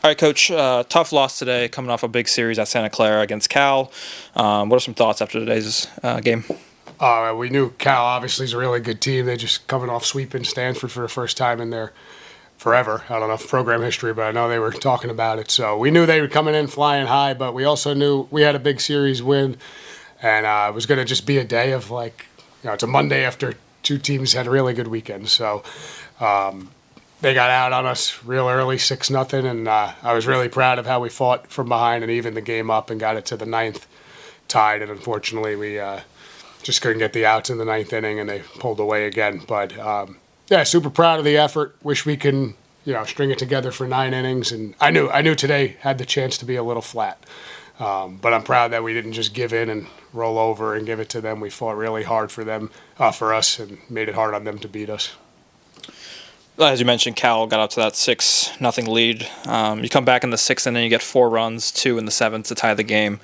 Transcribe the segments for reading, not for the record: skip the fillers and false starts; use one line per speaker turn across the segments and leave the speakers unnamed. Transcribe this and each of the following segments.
All right, Coach. Tough loss today, coming off a big series at Santa Clara against Cal. What are some thoughts after today's game?
We knew Cal obviously is a really good team. They just coming off sweeping Stanford for the first time in their forever. I don't know if program history, but I know they were talking about it. So we knew they were coming in flying high, but we also knew we had a big series win, and it was going to just be a day of it's a Monday after two teams had a really good weekend. So they got out on us real early, 6-0, and I was really proud of how we fought from behind and evened the game up and got it to the ninth, tied. And unfortunately, we just couldn't get the outs in the ninth inning, and they pulled away again. But yeah, super proud of the effort. Wish we can, string it together for 9 innings. And I knew today had the chance to be a little flat. But I'm proud that we didn't just give in and roll over and give it to them. We fought really hard for them, for us, and made it hard on them to beat us.
As you mentioned, Cal got up to that 6-0 lead. You come back in the sixth inning, you get 4 runs, 2 in the seventh to tie the game.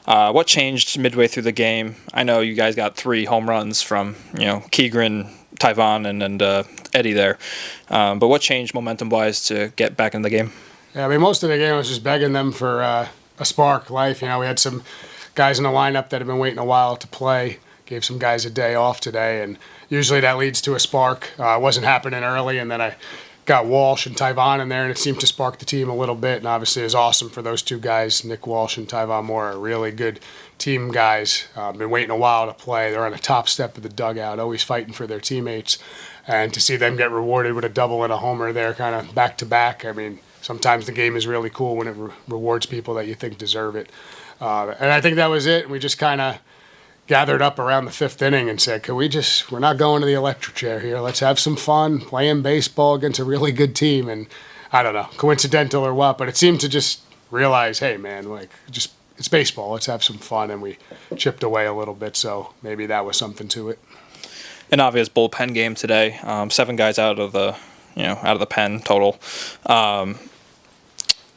What changed midway through the game? I know you guys got 3 home runs from Keegren, Tyvon, and Eddie there. But what changed momentum-wise to get back in the game?
Yeah, I mean, most of the game was just begging them for a spark, life. We had some guys in the lineup that have been waiting a while to play. Gave some guys a day off today, and usually that leads to a spark. It wasn't happening early, and then I got Walsh and Tyvon in there, and it seemed to spark the team a little bit. And obviously, it was awesome for those 2 guys. Nick Walsh and Tyvon Moore are really good team guys. Been waiting a while to play. They're on the top step of the dugout, always fighting for their teammates. And to see them get rewarded with a double and a homer there, kind of back to back. I mean, sometimes the game is really cool when it rewards people that you think deserve it. And I think that was it. We just kind of gathered up around the 5th inning and said, we're not going to the electric chair here. Let's have some fun playing baseball against a really good team. And I don't know, coincidental or what, but it seemed to just realize, hey, man, it's baseball. Let's have some fun. And we chipped away a little bit. So maybe that was something to it.
An obvious bullpen game today. 7 guys out of the pen total.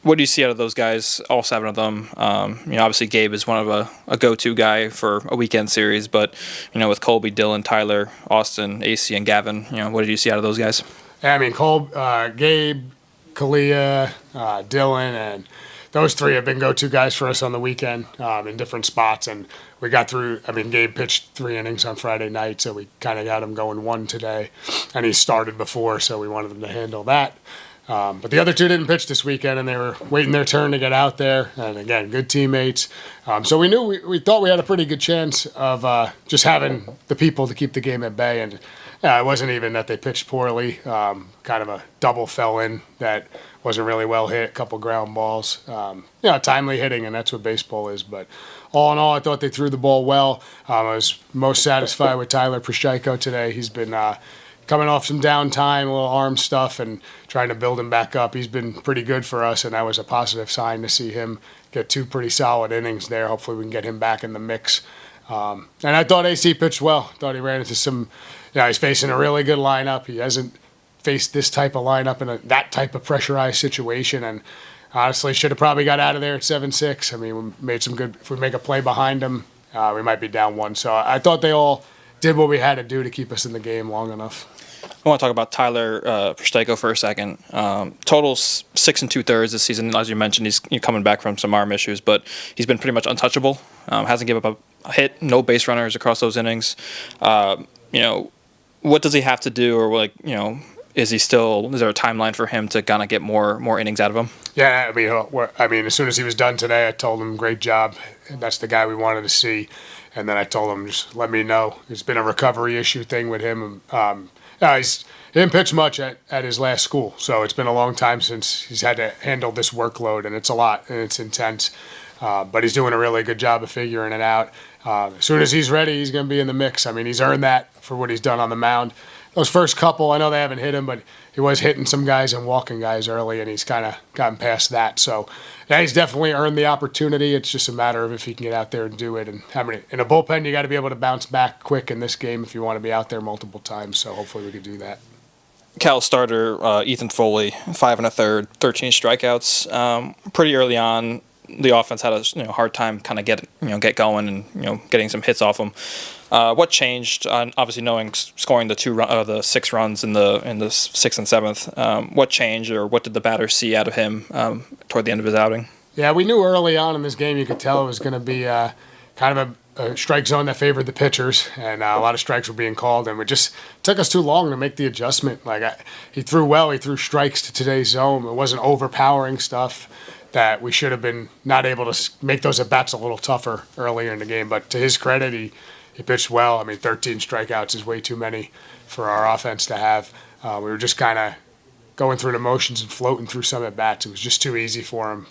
What do you see out of those guys, all 7 of them? Obviously Gabe is one of a go-to guy for a weekend series, but, with Colby, Dylan, Tyler, Austin, AC, and Gavin, what did you see out of those guys?
Yeah, I mean, Gabe, Kalia, Dylan, and those 3 have been go-to guys for us on the weekend in different spots, and we got through. I mean, Gabe pitched 3 innings on Friday night, so we kind of got him going 1 today, and he started before, so we wanted him to handle that. But the other 2 didn't pitch this weekend, and they were waiting their turn to get out there. And again, good teammates. So we knew we thought we had a pretty good chance of just having the people to keep the game at bay. And it wasn't even that they pitched poorly. Kind of a double fell in that wasn't really well hit, a couple ground balls. Timely hitting, and that's what baseball is. But all in all, I thought they threw the ball well. I was most satisfied with Tyler Prishayko today. He's been coming off some downtime, a little arm stuff, and trying to build him back up. He's been pretty good for us, and that was a positive sign to see him get 2 pretty solid innings there. Hopefully we can get him back in the mix. And I thought AC pitched well. Thought he ran into some, he's facing a really good lineup. He hasn't faced this type of lineup in that type of pressurized situation, and honestly should have probably got out of there at 7-6. I mean, we made some good, if we make a play behind him, we might be down 1. So I thought they all did what we had to do to keep us in the game long enough.
I want to talk about Tyler Prishayko for a second. Total 6 2/3 this season. As you mentioned, he's coming back from some arm issues, but he's been pretty much untouchable. Hasn't given up a hit, no base runners across those innings. What does he have to do, or is there a timeline for him to kind of get more innings out of him?
Yeah, I mean, as soon as he was done today, I told him, great job. That's the guy we wanted to see. And then I told him, just let me know. It's been a recovery issue thing with him. He didn't pitch much at his last school, so it's been a long time since he's had to handle this workload, and it's a lot, and it's intense. But he's doing a really good job of figuring it out. As soon as he's ready, he's going to be in the mix. I mean, he's earned that for what he's done on the mound. Those first couple, I know they haven't hit him, but he was hitting some guys and walking guys early, and he's kind of gotten past that. So, yeah, he's definitely earned the opportunity. It's just a matter of if he can get out there and do it. And in a bullpen, you got to be able to bounce back quick in this game if you want to be out there multiple times. So hopefully we can do that.
Cal starter Ethan Foley, 5 1/3, 13 strikeouts. Pretty early on, the offense had a hard time kind of get going and getting some hits off them. What changed? Obviously, knowing scoring the 6 runs in the sixth and seventh. What changed, or what did the batters see out of him toward the end of his outing?
Yeah, we knew early on in this game you could tell it was going to be kind of a strike zone that favored the pitchers, and a lot of strikes were being called, and it just took us too long to make the adjustment. He threw well, he threw strikes to today's zone. It wasn't overpowering stuff that we should have been not able to make those at bats a little tougher earlier in the game. But to his credit, he pitched well. I mean, 13 strikeouts is way too many for our offense to have. We were just kind of going through the motions and floating through some at bats. It was just too easy for him.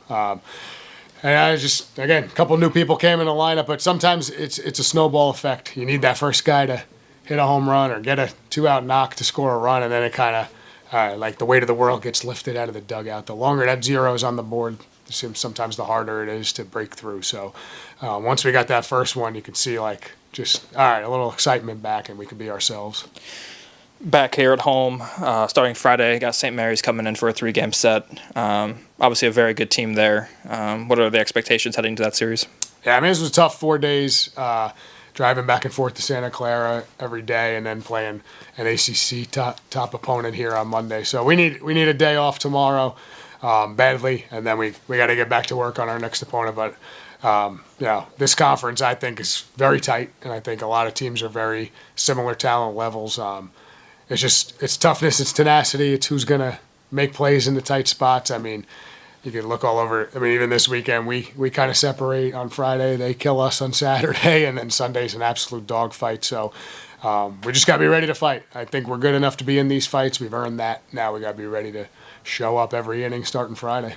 And again, a couple new people came in the lineup, but sometimes it's a snowball effect. You need that first guy to hit a home run or get a 2-out knock to score a run, and then it kind of, like the weight of the world gets lifted out of the dugout. The longer that zero is on the board, sometimes the harder it is to break through. So once we got that first one, you could see all right, a little excitement back, and we could be ourselves.
Back here at home, starting Friday, got St. Mary's coming in for a 3-game set. Obviously a very good team there. What are the expectations heading into that series?
Yeah, I mean, this was a tough 4 days, driving back and forth to Santa Clara every day and then playing an ACC top opponent here on Monday. So we need a day off tomorrow badly, and then we got to get back to work on our next opponent. But this conference, I think, is very tight, and I think a lot of teams are very similar talent levels. It's toughness, it's tenacity, it's who's going to make plays in the tight spots. I mean, you can look all over. I mean, even this weekend, we kind of separate on Friday. They kill us on Saturday, and then Sunday's an absolute dogfight. So we just got to be ready to fight. I think we're good enough to be in these fights. We've earned that. Now we got to be ready to show up every inning starting Friday.